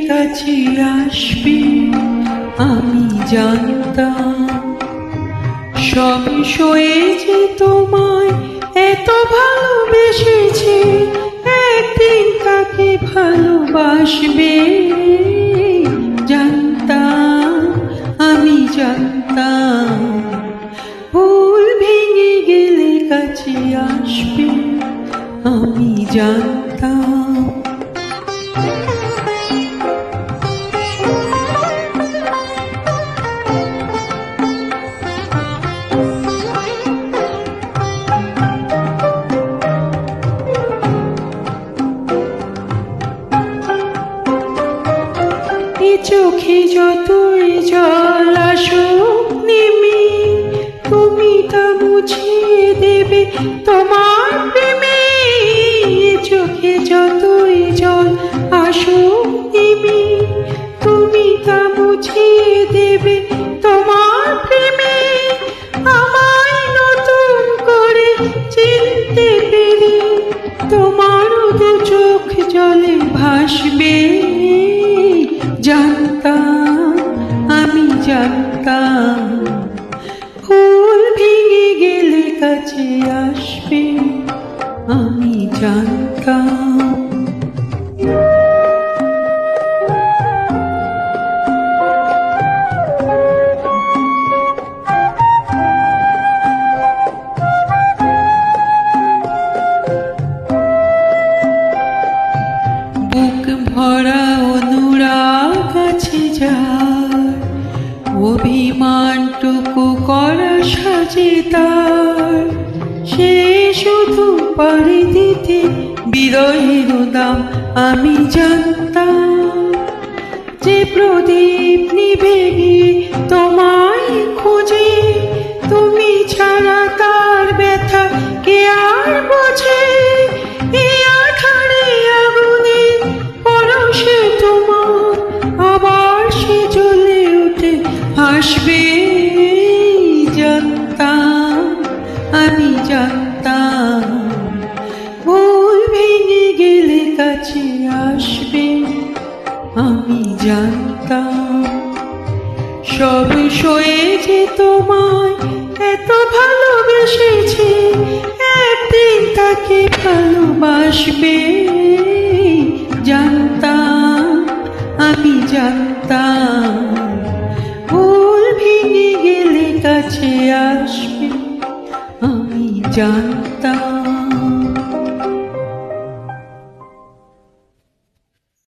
কাছে আসবে আমি জানতাম। সব সয়ে যে তোমায় এত ভালোবেসেছি, একদিন তাকে ভালোবাসবে জানতাম, আমি জানতাম। ভুল ভেঙে গেলে কাছে আসবে আমি জানতাম। চোখে যতই জল আসুক নেমে, তুমি তা মুছিয়ে দেবে তোমার প্রেমে। চোখে যতই জল আসুক নেমে, তুমি তা মুছিয়ে দেবে তোমার প্রেমে। আমায় নতুন করে চিনতে পেরে তোমারও দু চোখ জলে ভাসবে জানতাম, আমি জানতাম। ফুল ভেঙে গেলে কাছে আসবে আমি জানতাম। বুক ভরা অনুরাগ আছে যার, অভিমানটুকু করা সাজে তার। সে শুধু পাড়ি দিতে বিরহের দাম আমি জানতাম। যে প্রদীপ নিভে গিয়ে তোমায় খোঁজে, তুমি ছাড়া তার ব্যথা কে আর বোঝে। এই আধারে আগুনের পরশে তোমার আবার সে জ্বলে উঠে হাসবে জানতাম, আমি জানতাম। ভুল ভেঙে গেলে কাছে আসবে আমি জানতাম। সব সয়ে যে তোমায় এত ভালোবেসেছি, একদিন তাকে ভালোবাসবে জানতাম, আমি জানতাম। ভুল ভেঙে গেলে কাছে আসবে আমি জানতাম।